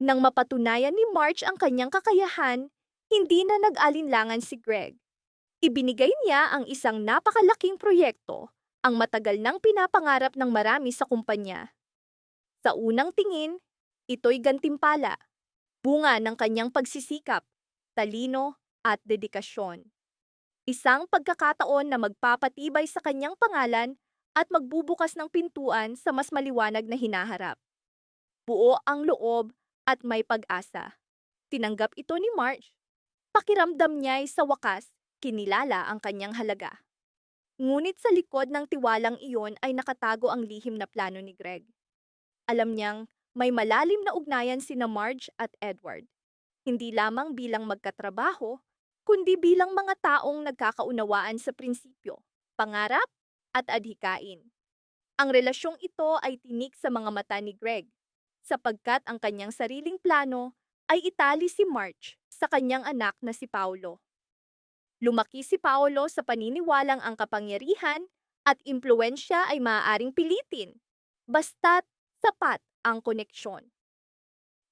Nang mapatunayan ni Marge ang kanyang kakayahan, hindi na nag-alinlangan si Greg. Ibinigay niya ang isang napakalaking proyekto, ang matagal nang pinapangarap ng marami sa kumpanya. Sa unang tingin, ito'y gantimpala, bunga ng kanyang pagsisikap, talino at dedikasyon. Isang pagkakataon na magpapatibay sa kanyang pangalan at magbubukas ng pintuan sa mas maliwanag na hinaharap. Buo ang loob at may pag-asa. Tinanggap ito ni Marge. Pakiramdam niya'y sa wakas, kinilala ang kanyang halaga. Ngunit sa likod ng tiwalang iyon ay nakatago ang lihim na plano ni Greg. Alam niyang may malalim na ugnayan sina Marge at Edward. Hindi lamang bilang magkatrabaho, kundi bilang mga taong nagkakaunawaan sa prinsipyo, pangarap at adhikain. Ang relasyong ito ay tinik sa mga mata ni Greg, sapagkat ang kanyang sariling plano ay itali si Marge sa kanyang anak na si Paolo. Lumaki si Paolo sa paniniwalang ang kapangyarihan at impluensya ay maaaring pilitin, basta't sapat ang koneksyon.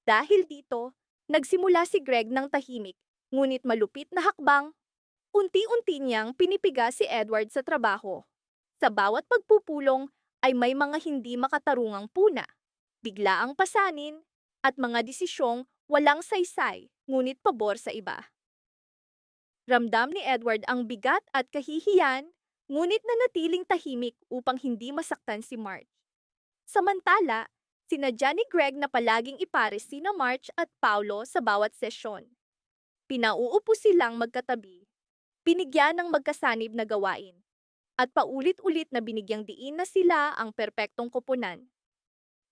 Dahil dito, nagsimula si Greg ng tahimik, ngunit malupit na hakbang. Unti-unti niyang pinipiga si Edward sa trabaho. Sa bawat pagpupulong ay may mga hindi makatarungang puna, biglaang pasanin, at mga desisyong walang saysay, ngunit pabor sa iba. Ramdam ni Edward ang bigat at kahihiyan, ngunit nanatiling tahimik upang hindi masaktan si Marge. Samantala, sinadya ni Greg na palaging ipares sina Marge at Paulo sa bawat sesyon. Pinauupo silang magkatabi, binigyan ng magkasanib na gawain, at paulit-ulit na binigyang diin na sila ang perpektong koponan.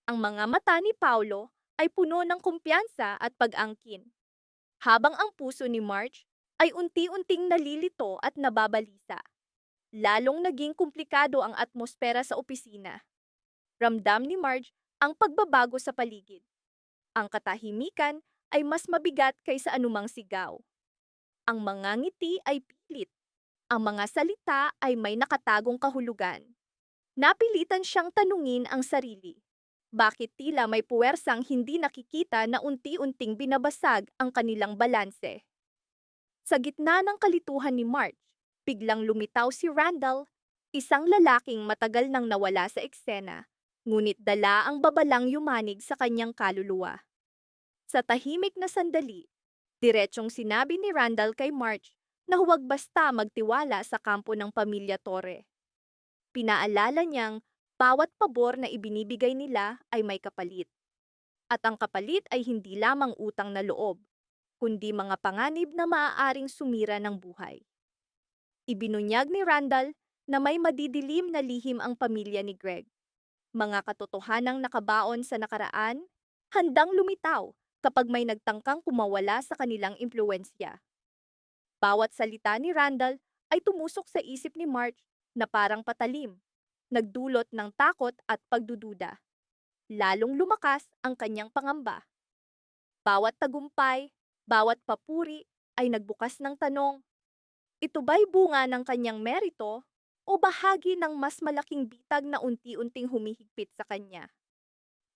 Ang mga mata ni Paulo ay puno ng kumpiyansa at pag-angkin, habang ang puso ni Marge ay unti-unting nalilito at nababalisa. Lalong naging komplikado ang atmosfera sa opisina. Ramdam ni Marge ang pagbabago sa paligid. Ang katahimikan ay mas mabigat kaysa anumang sigaw. Ang mga ngiti ay pilit. Ang mga salita ay may nakatagong kahulugan. Napilitan siyang tanungin ang sarili. Bakit tila may puwersang hindi nakikita na unti-unting binabasag ang kanilang balanse? Sa gitna ng kalituhan ni Marge, biglang lumitaw si Randall, isang lalaking matagal nang nawala sa eksena, ngunit dala ang babalang yumanig sa kanyang kaluluwa. Sa tahimik na sandali, diretsong sinabi ni Randall kay Marge na huwag basta magtiwala sa kampo ng pamilya Torre. Pinaalala niyang bawat pabor na ibinibigay nila ay may kapalit. At ang kapalit ay hindi lamang utang na loob, kundi mga panganib na maaaring sumira ng buhay. Ibinunyag ni Randall na may madidilim na lihim ang pamilya ni Greg. Mga katotohanang nakabaon sa nakaraan, handang lumitaw kapag may nagtangkang kumawala sa kanilang impluensya. Bawat salita ni Randall ay tumusok sa isip ni Marge na parang patalim, nagdulot ng takot at pagdududa. Lalong lumakas ang kanyang pangamba. Bawat tagumpay, bawat papuri ay nagbukas ng tanong, ito ba'y bunga ng kanyang merito o bahagi ng mas malaking bitag na unti-unting humihigpit sa kanya?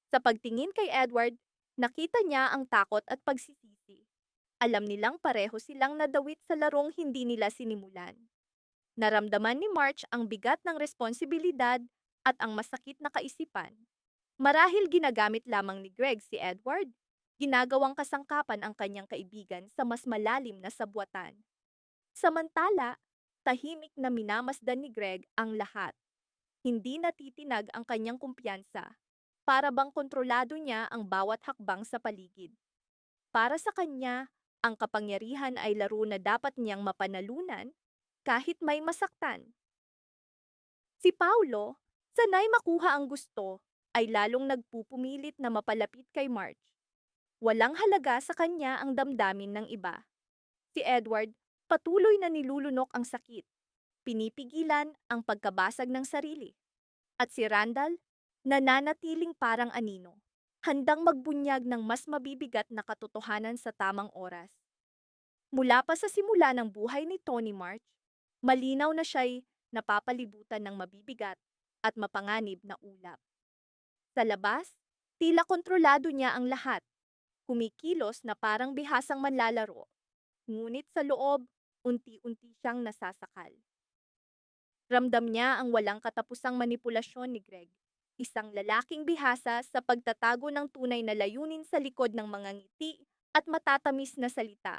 Sa pagtingin kay Edward, nakita niya ang takot at pagsisisi. Alam nilang pareho silang nadawit sa larong hindi nila sinimulan. Naramdaman ni Marge ang bigat ng responsibilidad at ang masakit na kaisipan. Marahil ginagamit lamang ni Greg si Edward. Ginagawang kasangkapan ang kanyang kaibigan sa mas malalim na sabwatan. Samantala, tahimik na minamasdan ni Greg ang lahat. Hindi natitinag ang kanyang kumpiyansa. Para bang kontrolado niya ang bawat hakbang sa paligid. Para sa kanya, ang kapangyarihan ay laro na dapat niyang mapanalunan kahit may masaktan. Si Paulo, sanay makuha ang gusto, ay lalong nagpupumilit na mapalapit kay Marge. Walang halaga sa kanya ang damdamin ng iba. Si Edward, patuloy na nilulunok ang sakit. Pinipigilan ang pagkabasag ng sarili. At si Randall, nananatiling parang anino, handang magbunyag ng mas mabibigat na katotohanan sa tamang oras. Mula pa sa simula ng buhay ni Tony March, malinaw na siya'y napapalibutan ng mabibigat at mapanganib na ulap. Sa labas, tila kontrolado niya ang lahat. kumikilos na parang bihasang manlalaro. Ngunit sa loob, unti-unti siyang nasasakal. Ramdam niya ang walang katapusang manipulasyon ni Greg. Isang lalaking bihasa sa pagtatago ng tunay na layunin sa likod ng mga ngiti at matatamis na salita.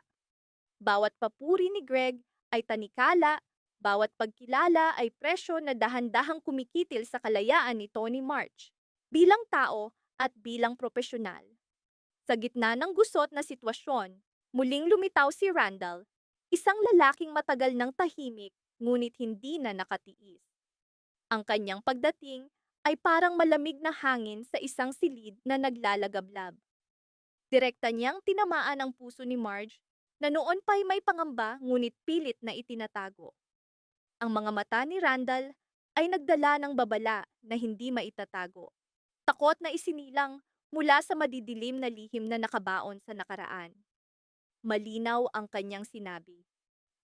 Bawat papuri ni Greg ay tanikala, bawat pagkilala ay presyo na dahan-dahang kumikitil sa kalayaan ni Tony March, bilang tao at bilang propesyonal. Sa gitna ng gusot na sitwasyon, muling lumitaw si Randall, isang lalaking matagal ng tahimik ngunit hindi na nakatiis. Ang kanyang pagdating ay parang malamig na hangin sa isang silid na naglalagablab. Direkta niyang tinamaan ang puso ni Marge na noon pa'y may pangamba ngunit pilit na itinatago. Ang mga mata ni Randall ay nagdala ng babala na hindi maitatago. Takot na isinilang mula sa madidilim na lihim na nakabaon sa nakaraan. Malinaw ang kanyang sinabi.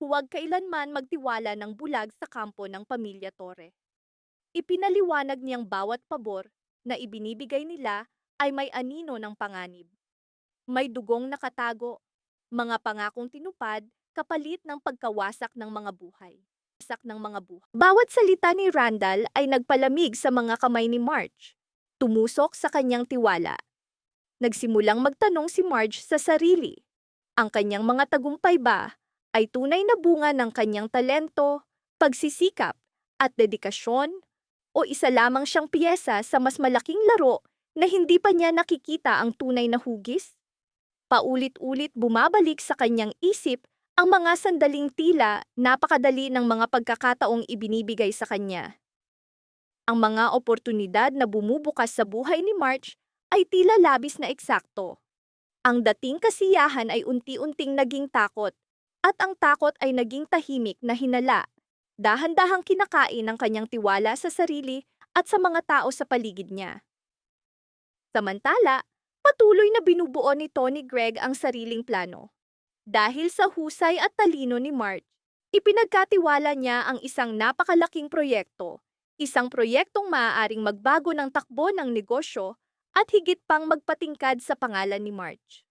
Huwag kailanman magtiwala ng bulag sa kampo ng pamilya Torre. Ipinaliwanag niyang bawat pabor na ibinibigay nila ay may anino ng panganib. May dugong nakatago, mga pangakong tinupad kapalit ng pagkawasak ng mga buhay. Bawat salita ni Randall ay nagpalamig sa mga kamay ni Marge. Tumusok sa kanyang tiwala. Nagsimulang magtanong si Marge sa sarili. Ang kanyang mga tagumpay ba ay tunay na bunga ng kanyang talento, pagsisikap, at dedikasyon, o isa lamang siyang piyesa sa mas malaking laro na hindi pa niya nakikita ang tunay na hugis? Paulit-ulit bumabalik sa kanyang isip ang mga sandaling tila napakadali ng mga pagkakataong ibinibigay sa kanya. Ang mga oportunidad na bumubukas sa buhay ni Marge ay tila labis na eksakto. Ang dating kasiyahan ay unti-unting naging takot, at ang takot ay naging tahimik na hinala. Dahan-dahang kinakain ang kanyang tiwala sa sarili at sa mga tao sa paligid niya. Samantala, patuloy na binubuo ni Tony Greg ang sariling plano. Dahil sa husay at talino ni Marge, ipinagkatiwala niya ang isang napakalaking proyekto, isang proyektong maaaring magbago ng takbo ng negosyo at higit pang magpatingkad sa pangalan ni Marge.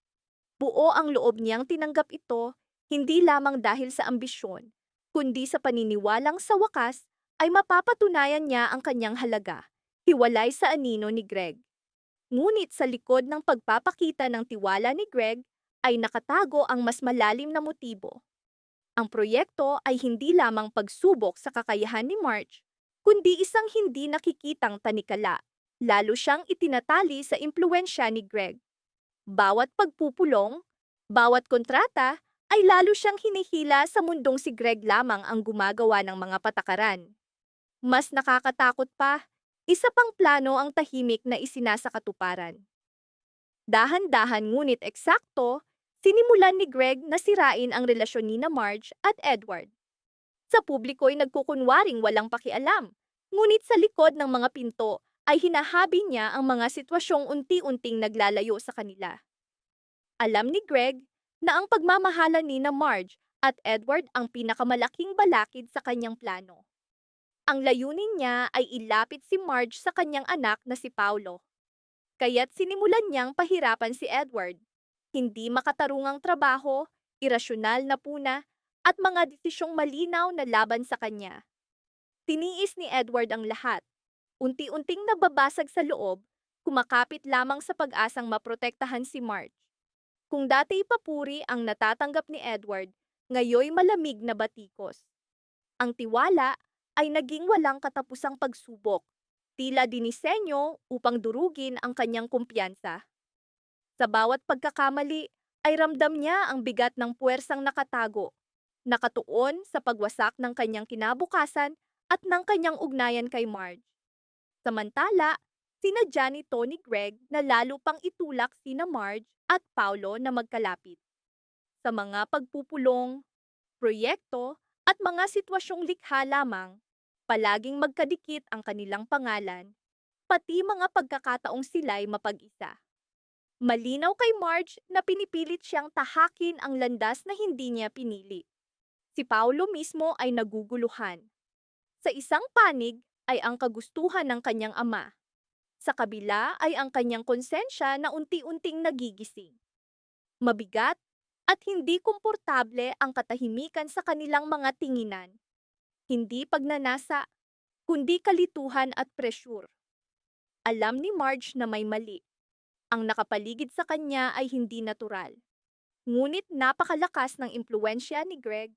Buo ang loob niyang tinanggap ito, hindi lamang dahil sa ambisyon, kundi sa paniniwalang sa wakas ay mapapatunayan niya ang kanyang halaga, hiwalay sa anino ni Greg. Ngunit sa likod ng pagpapakita ng tiwala ni Greg ay nakatago ang mas malalim na motibo. Ang proyekto ay hindi lamang pagsubok sa kakayahan ni Marge, kundi isang hindi nakikitang tanikala. Lalo siyang itinatali sa impluwensya ni Greg. Bawat pagpupulong, bawat kontrata, ay lalo siyang hinihila sa mundong si Greg lamang ang gumagawa ng mga patakaran. Mas nakakatakot pa, isa pang plano ang tahimik na isinasakatuparan. Dahan-dahan ngunit eksakto, sinimulan ni Greg na sirain ang relasyon ni Marge at Edward. Sa publiko'y nagkukunwaring walang pakialam, ngunit sa likod ng mga pinto ay hinahabi niya ang mga sitwasyong unti-unting naglalayo sa kanila. Alam ni Greg na ang pagmamahalan ni Marge at Edward ang pinakamalaking balakid sa kanyang plano. Ang layunin niya ay ilapit si Marge sa kanyang anak na si Paulo. Kaya't sinimulan niyang pahirapan si Edward. Hindi makatarungang trabaho, irasyonal na puna, at mga desisyong malinaw na laban sa kanya. Tiniis ni Edward ang lahat. Unti-unting nababasag sa loob, kumakapit lamang sa pag-asang maprotektahan si Marge. Kung dati papuri ang natatanggap ni Edward, ngayoy malamig na batikos. Ang tiwala ay naging walang katapusang pagsubok, tila dinisenyo upang durugin ang kanyang kumpiyansa. Sa bawat pagkakamali ay ramdam niya ang bigat ng puwersang nakatago, nakatuon sa pagwasak ng kanyang kinabukasan at ng kanyang ugnayan kay Marge. Samantala, sinadya ni Tony Greg na lalo pang itulak sina Marge at Paulo na magkalapit. Sa mga pagpupulong, proyekto at mga sitwasyong likha lamang, palaging magkadikit ang kanilang pangalan, pati mga pagkakataong sila'y mapag-isa. Malinaw kay Marge na pinipilit siyang tahakin ang landas na hindi niya pinili. Si Paulo mismo ay naguguluhan. Sa isang panig ay ang kagustuhan ng kanyang ama. Sa kabila ay ang kanyang konsensya na unti-unting nagigising. Mabigat at hindi komportable ang katahimikan sa kanilang mga tinginan. Hindi pagnanasa, kundi kalituhan at presyur. Alam ni Marge na may mali. Ang nakapaligid sa kanya ay hindi natural. Ngunit napakalakas ng impluensya ni Greg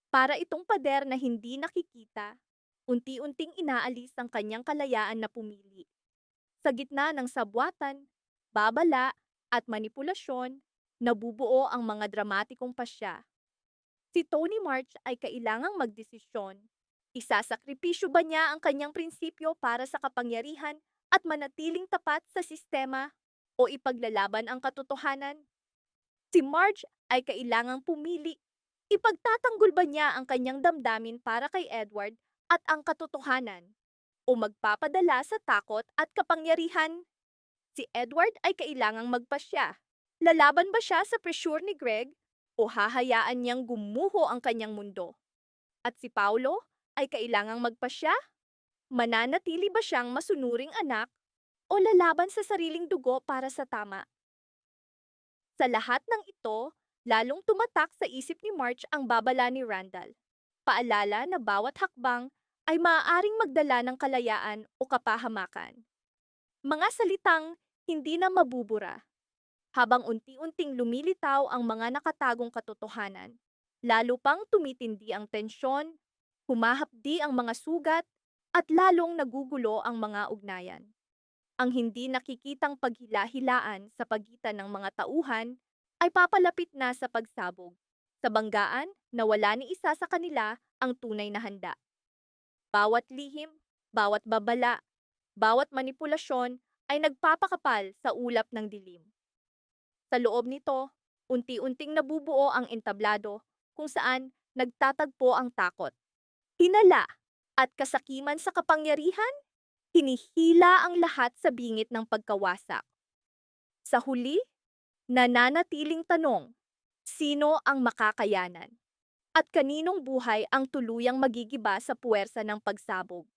para itong pader na hindi nakikita, unti-unting inaalis ang kanyang kalayaan na pumili. Sa gitna ng sabwatan, babala at manipulasyon, nabubuo ang mga dramatikong pasya. Si Tony March ay kailangang magdesisyon. Isasakripisyo ba niya ang kanyang prinsipyo para sa kapangyarihan at manatiling tapat sa sistema o ipaglalaban ang katotohanan? Si Marge ay kailangang pumili. Ipagtatanggol ba niya ang kanyang damdamin para kay Edward at ang katotohanan? O magpapadala sa takot at kapangyarihan? Si Edward ay kailangang magpasya. Lalaban ba siya sa pressure ni Greg o hahayaan niyang gumuho ang kanyang mundo? At si Paulo ay kailangang magpasya? Mananatili ba siyang masunuring anak o lalaban sa sariling dugo para sa tama? Sa lahat ng ito, lalong tumatak sa isip ni March ang babala ni Randall. Paalala na bawat hakbang ay maaaring magdala ng kalayaan o kapahamakan. Mga salitang hindi na mabubura. Habang unti-unting lumilitaw ang mga nakatagong katotohanan, lalo pang tumitindi ang tensyon, humahapdi ang mga sugat, at lalong nagugulo ang mga ugnayan. Ang hindi nakikitang paghila-hilaan sa pagitan ng mga tauhan ay papalapit na sa pagsabog. Sa banggaan na wala ni isa sa kanila ang tunay na handa. Bawat lihim, bawat babala, bawat manipulasyon ay nagpapakapal sa ulap ng dilim. Sa loob nito, unti-unting nabubuo ang entablado kung saan nagtatagpo ang takot, hinala at kasakiman sa kapangyarihan, hinihila ang lahat sa bingit ng pagkawasak. Sa huli, nananatiling tanong, sino ang makakayanan? At kaninong buhay ang tuluyang magigiba sa puwersa ng pagsabog?